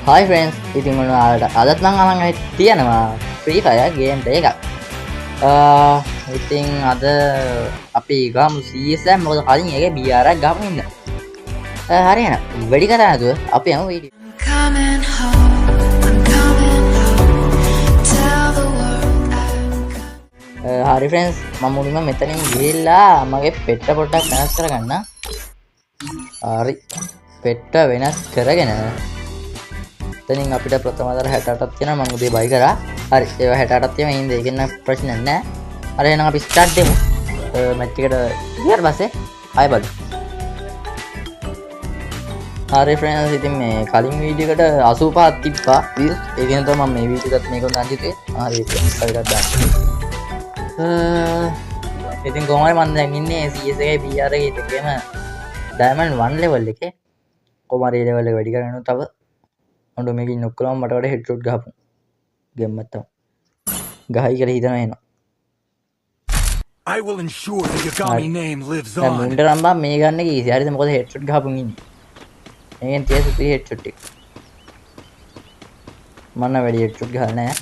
Hi friends, ඉතින් මොනවාට අදත් මම අරන් තියෙනවා Free Fire game play එකක්. ඉතින් අද අපි ගමු CS මොකද කලින් එකේ BR එකක් ගමු ඉන්න. හරි එහෙනම් වැඩි කතා නැතුව අපි යමු වීඩියෝ. හරි friends මම මුලින්ම මෙතනින් ගිහිල්ලා මගේ පෙට්ට පොඩ්ඩක් වෙනස් කරගන්න. හරි පෙට්ට වෙනස් කරගෙන එතනින් අපිට ප්‍රථම ආකාර 68ක් තියෙනවා මම උදේ බයි කරා. හරි ඒවා 68ක් තියෙනවා ඉතින් ඒකෙන් නම් ප්‍රශ්න නැහැ. හරි එහෙනම් අපි ස්ටාර්ට් දෙමු. මැච් එකට ගියාට පස්සේ ආයෙ බලමු. හරි friends ඉතින් මේ කලින් වීඩියෝ එකට 85ක් තිබ්බා views. ඒකෙන් තමයි මම මේ වීඩියෝ එකත් මේක උදාන් හිතුවේ. හරි ඒක එකක් දාන්න. ඉතින් කොහොමද මම දැන් ඉන්නේ CS එකේ BR එකේ දෙකේම diamond 1 level එකේ. කොහොමද මේ level එක වැඩි කරගෙන තව අඬ මේකින් ඔක්කොම මට වඩා හෙඩ්ෂොට් ගහපු ගෙම්මත් තමයි ගහයි කියලා හිතනවා එනවා. I will ensure the Yagami name lives දැන් on. මුන්ට නම් බා මේ ගන්න කීසි හරිද මොකද හෙඩ්ෂොට් ගහපුන් ඉන්නේ. මේකෙන් තියෙන සුපිරි හෙඩ්ෂොට් එක. මම නම් වැඩි හෙඩ්ෂොට් ගහලා නැහැ.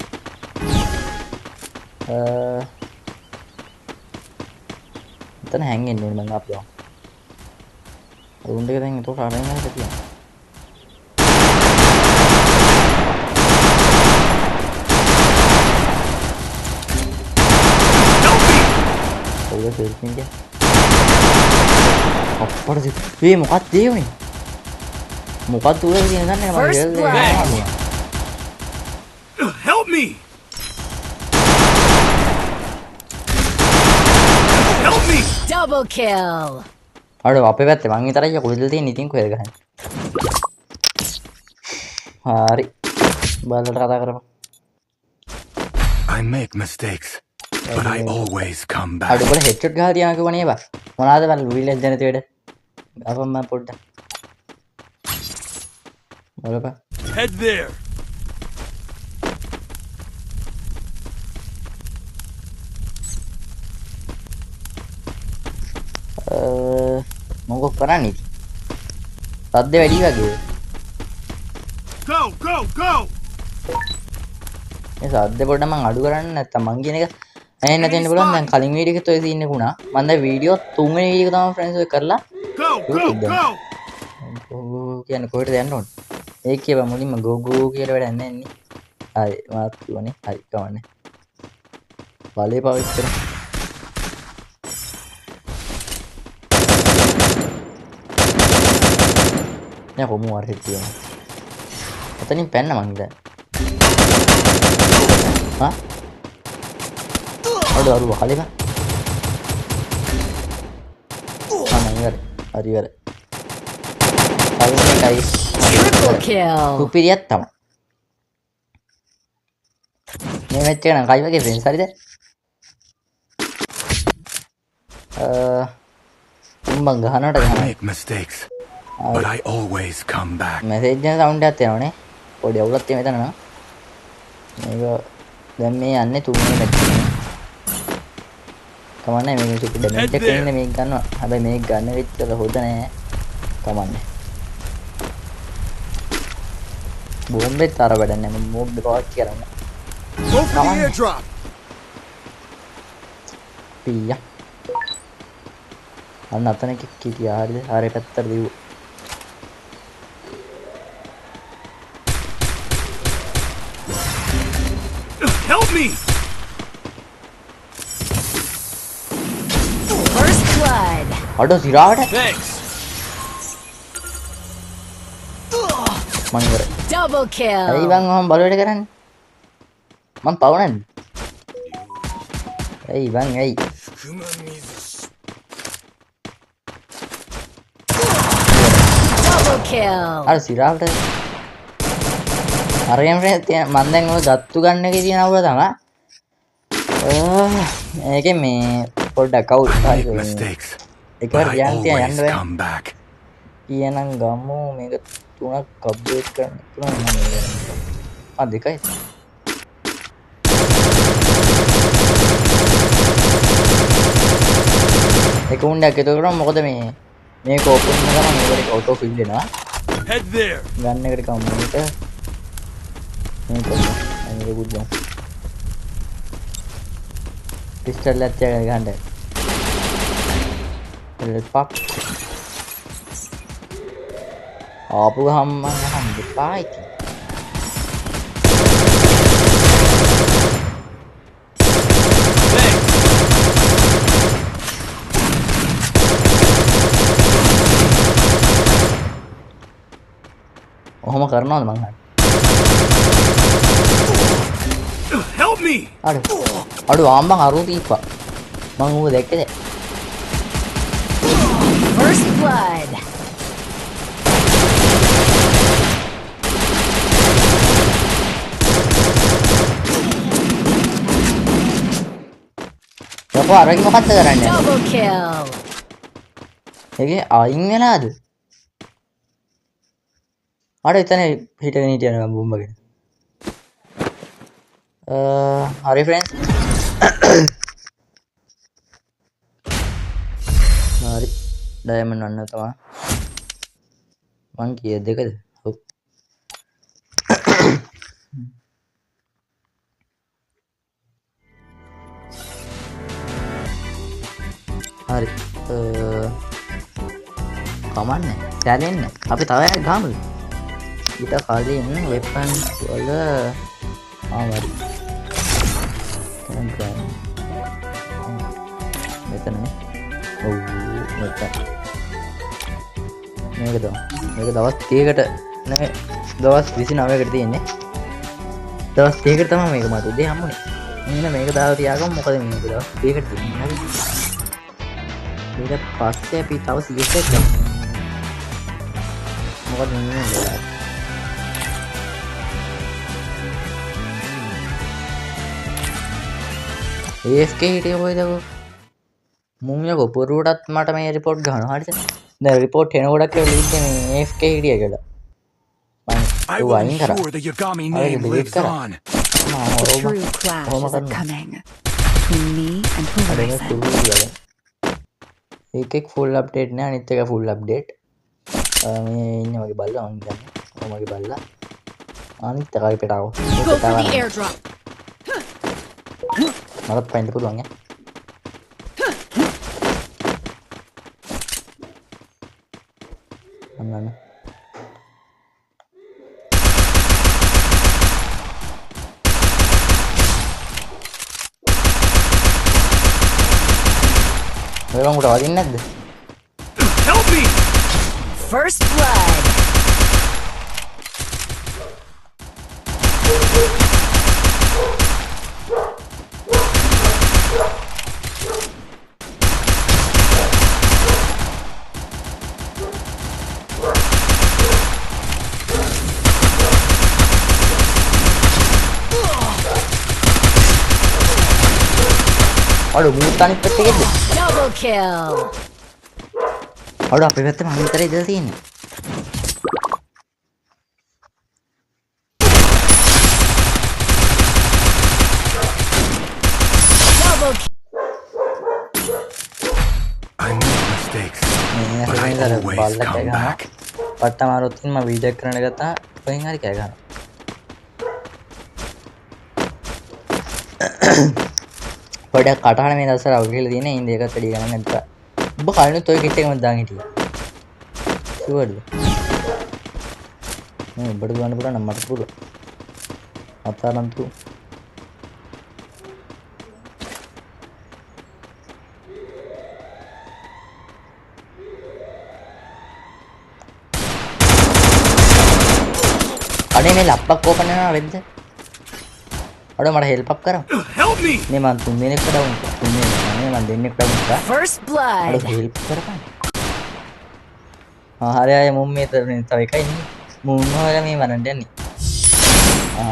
එතන හැංගෙන්න ඕනේ මම අප්ලෝඩ්. රවුන්ඩ් එක දැන් ඒකට අරගෙන යන්න තියෙනවා. අප්පරද මේ මොකක්ද ඒ වුනේ මොකක්ද උඩ කියන දන්නේ නැහැ මම Help me! Help me! Double kill. අර අපේ පැත්තේ මං විතරයි කොහෙද තියෙන්නේ ඉතින් කොහෙද ගහන්නේ හරි බලන්න කතා කරමු I make mistakes, but I always come back. අඩු බල හෙඩ්ෂොට් ගහලා තියනවා කිව්වනේ බා මොනවාද බල විලෙජ් ජනති වැඩ අපම් මම පොඩ්ඩක් බලපන් Head there. මොකක් කරන්නේ සද්ද වැඩි වගේ Go, go, go! මේ සද්ද පොඩ්ඩක් මං අඩු කරන්න නැත්තම් මං කියන එක ඇහෙන්න තියෙන්න පුළුවන් දැන් කලින් වීඩියෝ එකත් ඔය සීන් එක වුණා මම දැන් වීඩියෝ තුන්වෙනි වීඩියෝ එක තමයි ෆ්‍රෙන්ඩ්ස් ඔය කරලා Go, go, go! කියන්නේ කොහෙටද යන්න ඕනේ ඒක කියපන් මුලින්ම ගෝ ගෝ කියලා වැඩ නැහැ නේ හරි මාත් කිව්වනේ හරි කවන්නේ බලේ පාවිච්චි කරමු නෑ කොමු වර හිටියා එතනින් පැන්න මං දැන් හා අඩු වහලේ බා අනේ හරි හරි Triple kill. සුපිරියක් තමයි මේ මැච් එක නම් කයි වගේ ෆ්‍රෙන්ඩ්ස් හරිද උඹන් ගහනට I ගහන make mistakes, but I always come back. Message එක සවුන්ඩ් එකක් එනවනේ පොඩි අවුලක් තියෙන මෙතන නම් මේක දැන් මේ යන්නේ තුන්වෙනි මැච් එක කමන්නේ මේක සුපිරි ඩැමේජ් එකක් එන්නේ මේක ගන්නවා හැබැයි මේක ගන්න වෙච්චල හොද නෑ කමන්නේ බෝම්බෙත් අර වැඩ නැහැ මම මෝබ් පාවිච්චි කරන්න Go for the airdrop. පියා අන්න අතන කිටියා හරිද ආරේ පැත්තට දීව Help me! First blood. අඩෝ සිරාවට Thanks. මං ඉවරයි Double ඇයි kill. බං ඔහම බලවැඩ කරන්නේ මං පව නැද්ද ඇයි බං ඇයි Double kill. අර සිරාවට අරගෙන ෆ්‍රෙන්ඩ් මං දැන් ඔය ගත්තු ගන්න එකේ තියෙන අවුල තමයි ඒකේ මේ පොඩ්ඩක් කවුරු I හරි make mistakes, එකවර but I යන්න තියා යන්න always බෑ come back. කියනනම් ගමු මේක තුනක් අප්ඩේට් කරන්න පුළුවන් මම ආ දෙකයි එක උණ්ඩයක් ඒතකොට මොකද මේ මේක ඕපන් කරනවා මේකට ඔටෝ ෆිල් වෙනවා Head there. ගන්න එකට කවුන්ට් එක මේක අනිත් බුද්ධ පිස්ටල් එකක් තියාගෙන ගහන්න පප් ආපු ගහම ගහන්න දෙපා ඉතින් ඔහොම කරනවද මං අහන්නේ Help me! අඩු ආම්බන් අරු දීපා මං ඌව දැක්කද First blood. යකෝ අරගෙන මොකක්ද කරන්නේ Double kill. ඒකේ අයින් වෙලාද අර එතන හිටගෙන හිටියනවා බෝම්බගෙන හරි ෆ්‍රෙන්ඩ්ස් හරි ඩයමන්ඩ් වන්න තමයි මං කිය දෙකද ඔව් හරි කමන්නේ සැලෙන්නේ අපි තව එකක් ගහමුද ඊට කලින් වෙපන් වල ආවරි මෙතනනේ ඔව් මෙතන මේක දවස් 30කට නෙමෙයි දවස් 29කට තියෙන්නේ දවස් 30කට තමයි මේක මට උදේ හම්බුනේ මෙන්න මේක දාලා තියාගමු මොකද මේක දවස් 30කට තියෙන්නේ හරි ඊට පස්සේ අපි තව CS එකක් ගමු මොකද මේ AFK හිටියේ කොයිද මුම් යකෝ පුරුටත් මට මේ රිපෝට් ගන්නවා හරිද දැන් රිපෝට් එන ගොඩක් කියලා ලියන්නේ මේ AFK හිටියේ කියලා I මම will වයින් කරා ensure the Yagami name lives on. True clash is coming between me and Horizon. එකෙක් ෆුල් අප්ඩේට් නෑ අනිත් එක ෆුල් අප්ඩේට් මේ ඉන්නේ මගේ බල්ලා මම කියන්නේ මගේ බල්ලා අනිත් එකයි පෙටාව Go for the airdrop. මරත් පයින්ට පුළුවන් ඈ අන්න Help me! First blood. Double kill. අඩු අපේ පැත්තේ මම විතරයි ඉඳලා තියෙන්නේ. Double I make mistakes, but I always come back. පට්ට මාරුත් මම වීඩියෝ එක කරන්න ගත්තා කොහෙන් හරි කෑ ගන්නවා. පොඩක් කටහඬ මේ දවස්වල අවුල් කියලා තියෙන ඉන්ද එකත් වැඩි ගණන් නැත්තා. ඔබ කලිනුත් ඔය කිට් එකම දාන් හිටියේ. ෂුවර්ද? මේ ඔබට ගන්න පුළුවන් නම් මට පුළුවන්. අතාරන්තු. අනේ මේ ලැප්ටොප් ඕපන් වෙනවා වෙද්ද? අඩෝ මට හෙල්ප් අප් කරමු. Help me! නේ මං තුන් දිනෙකට ඩවුන් කරා. තුන් දිනෙක නේ මං දෙන්නෙක් ඩවුන් කරා. First blood. අඩෝ හෙල්ප් කරපන්. හරි අය මුම් මේ තව එකයි ඉන්නේ. මුම් හොයලා මේ වරන්ට යන්නේ.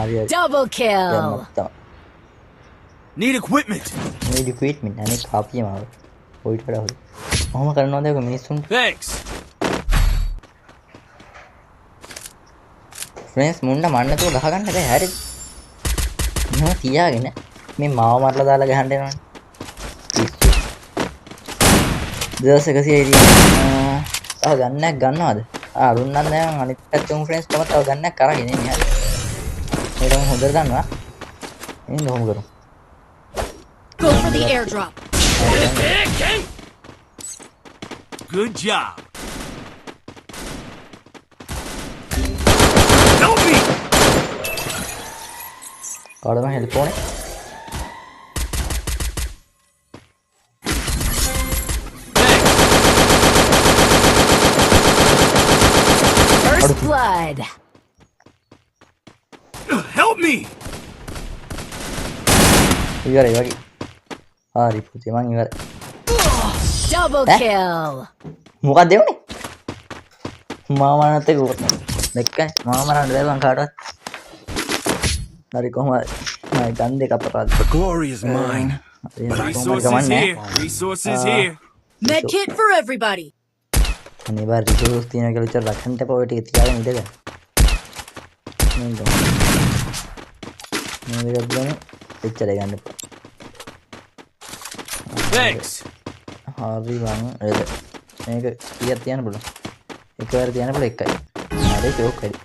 හරි හරි. Double kill. Need equipment. Need equipment. අනේ කාපිය මාව. ඔයිට වඩා හොඳ. මොහොම කරනවද ඔය මිනිස්සුන්ට? Thanks. ෆ්‍රෙන්ඩ්ස් මුන්න මන්න තුව ගහ ගන්න බෑ හරිද? මම තියාගෙන මේ මාව මරලා දාලා ගහන්න යනවනේ. දවස් 100 තව ගන්නක් ගන්නවද? අරුන් නම් දැන් අනිත් පැත්තේ උන් ෆ්‍රෙන්ඩ්ස් තව ගන්නක් කරගෙන ඉන්නේ හරි. මේක මම හොඳට දන්නවා. ඉතින් කොහොම කරමු. Go for the airdrop. Good job. Help me. කාටද මම හෙල්ප් ඕනේ? First blood. Help me. ඉවරයි වගේ. හරි පුතේ මං ඉවරයි. Double kill. මොකක්ද එවුනේ? මාමනත් එක්ක උකට දැක්කනේ මාම මරන්න බැහැ මං කාටවත්. හරි කොහමද? මම ගන් දෙක අපරාධ. The glory is mine. But resources here. Resources here. Med kit for everybody. අනේ බා රිසෝස් තියෙන කියලා විතර රක්ෂණ ටැප ඔය ටික තියාගෙන ඉඳගන්න. මේ දෙක ගන්න එච්චර ගන්න එපා. Thanks. හරි වං එද මේක කීයක් තියන්න බලන්න. එකවර තියන්න බලන්න එකයි. හරි ෂෝක් හරි.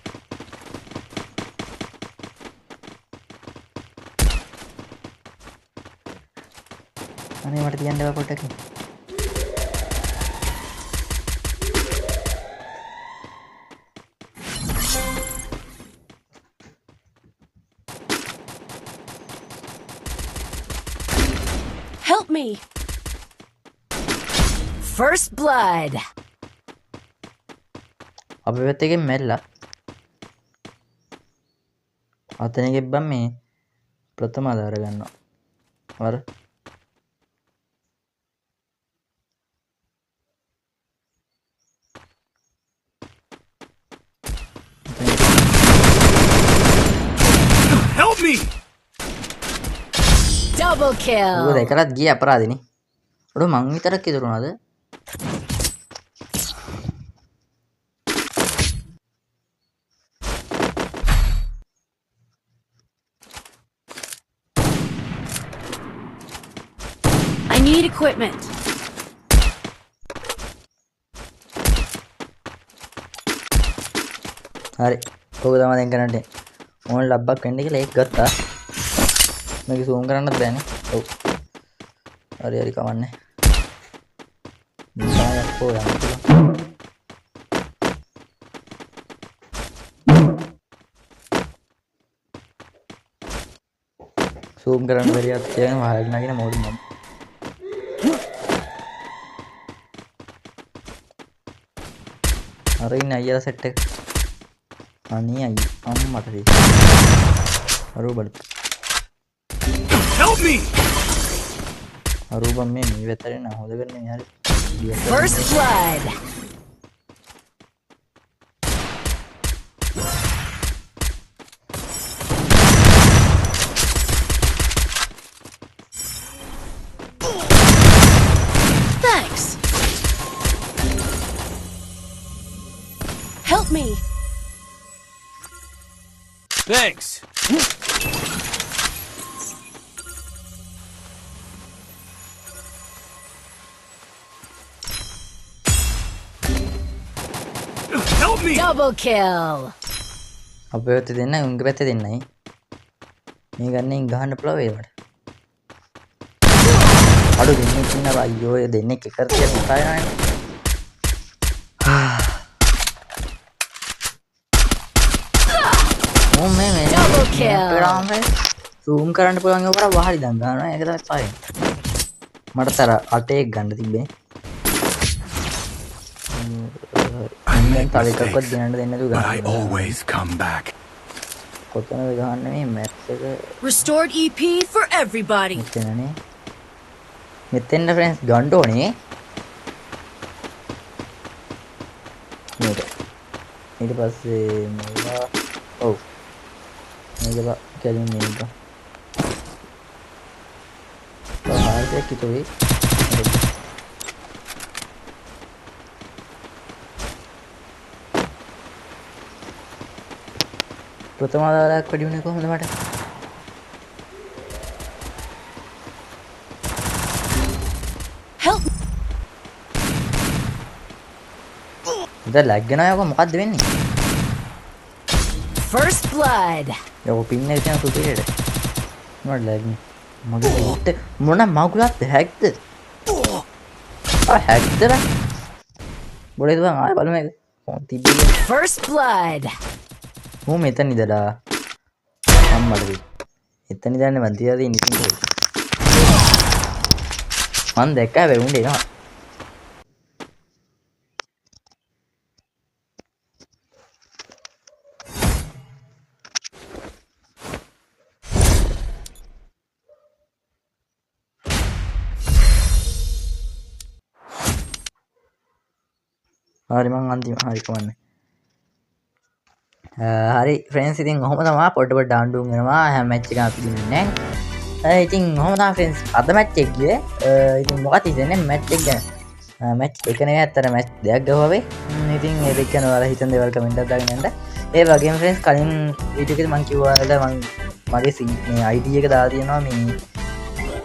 අනේ මට තියන්න බෑ පොඩ්ඩක්. Help me. First blood. අපේ පැත්තේ මැල්ලා. අතන ගෙබ්බන් මේ ප්‍රථම ආධාර ගන්නවා. වර Help me. Double ඔය kill. දෙකලත් ගියේ අපරාධනේ. ඔඩ මං විතරක් ඉතුරුනාද? I need equipment. හරි. කොහොමද තමයි දැන් කරන්නේ? ඕන ලබ්බක් වෙන්න කියලා ඒක ගත්තා. මේක zoom කරන්නත් බෑනේ. ඔව්. හරි හරි කවන්නේ. නිසායක් පොයන්න පුළුවන්. zoom කරන්න බැරියක් තියෙන වහල් නගින මෝඩ් මම. අර ඉන්න අයියලා සෙට් එක. අනේ අයිය අම්මට දෙයි. අරූබඩ. Help me. අරූබම් මේ වෙතරේ නා හොද කරන්නේ මේ හරි. First blood. Thanks. Help me. Thanks. Help me. Double kill. අපේ පැත්තේ දෙන්නයි උන්ගේ පැත්තේ දෙන්නයි. මේ ගන්නේ ගහන්න පුළුවන් ඒවට. අඩු දෙන්නේ ඉන්නවා අයියෝ ඒ දෙන්නේ එක කරතිය දුකා යනනේ. ඕ මේ Double kill. zoom කරන්න පුළුවන් ඒව කරා වහරි දන් ගන්නවා ඒක තමයි පයින්. මට තර 8 එක ගන්න තිබ්බේ. I make තව එකක්වත් mistakes, ගෙනන්න දෙන්නේ නැතුව but I ගන්න. always come back. කොතනද ගහන්නේ මේ මැප් එක Restored EP for everybody. මෙතනනේ. මෙතෙන්ද ෆ්‍රෙන්ඩ්ස් ගන්න ඕනේ. මේක. ඊට පස්සේ මොනවා ඔව්. මේක කලින් මේක. හරියට කිතුවේ. ප්‍රථම ආදායයක් වැඩි වුණේ කොහොමද මට? Help. දැන් ලැග් වෙනවා යකෝ මොකද්ද වෙන්නේ? First blood. යෝ පින්න එක තියෙන සුපිරියට මොකද ලැබෙන්නේ මගේ ලූට් මොන මගුලක්ද හැක්ද හැක්ද බොලේ දුවන් ආයෙ බලමු මේක ෆෝන් තිබ්බේ First blood. මම මෙතන ඉඳලා අම්මට එතන ඉඳන්නේ මන් තියලා තියෙන ඉතින් මන් දැක්කා හැබැයි උන්ට එනවා හරි මං අන්තිම හරි කමන්නේ හරි ෆ්‍රෙන්ඩ්ස් ඉතින් ඔහොම තමයි පොඩ පොඩ ඩාන්ඩුම් වෙනවා හැම මැච් එකක් අපි දින්නේ නැහැ ඉතින් ඔහොම තමයි ෆ්‍රෙන්ඩ්ස් අද මැච් එක ගියේ ඉතින් මොකක්ද හිතන්නේ මැච් එක ගැන මැච් එක නෙවෙයි අතර මැච් දෙකක් ගහුවා ඉතින් ඒ දෙක ගැන ඔයාලා හිතන දේවල් කමෙන්ට් එකක් දාගෙන යන්න ඒ වගේම ෆ්‍රෙන්ඩ්ස් කලින් වීඩියෝ එකේ මං කිව්වා මං මගේ මේ ID එක දාලා තියෙනවා මේ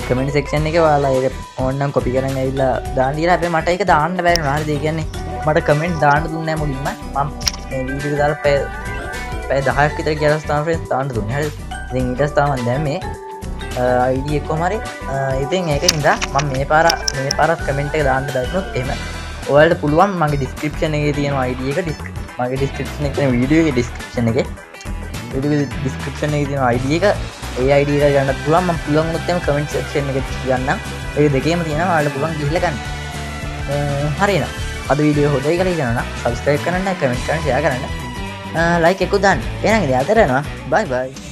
කමෙන්ට් සෙක්ෂන් එකේ ඔයාලා ඒක ඕනනම් කොපි කරන් ඇවිල්ලා දාන්න කියලා හැබැයි මට ඒක දාන්න බැරි වුණා හරිද ඒ කියන්නේ මට කමෙන්ට් දාන්න දුන්නේ නැහැ මුලින්ම මම මේ වීඩියෝ එක දාලා පැය 10ක් විතර කියලා ස්ථාන ෆ්‍රෙන්ඩ්ස් දාන්න දුන්නේ හරිද ඉතින් ඊට පස්සේ තමයි දැන් මේ ID එක කොහම හරි ඉතින් ඒකෙන්ද මම මේ පාරත් කමෙන්ට් එක දාන්න දාන්නොත් එහෙම ඔයාලට පුළුවන් මගේ ඩිස්ක්‍රිප්ෂන් එකේ තියෙන ID එක මගේ ඩිස්ක්‍රිප්ෂන් එකේ වීඩියෝ එකේ ඩිස්ක්‍රිප්ෂන් එකේ වීඩියෝ ඩිස්ක්‍රිප්ෂන් එකේ තියෙන ID එක ඒ ID එක ගන්න පුළුවන් මම පුළුවන් වුණොත් එහෙම කමෙන්ට් සෙක්ෂන් එකේ ගන්නම් ඒ දෙකේම තියෙනවා ඔයාලට පුළුවන් ගිහිල්ලා ගන්න හරියන අද වීඩියෝ හොඳයි කියලා හිතනවා නම් subscribe කරන්න කමෙන්ට් කරන්න share කරන්න ලයික් එකක් දාන්න එහෙනම් ඉතින් අතර යනවා bye bye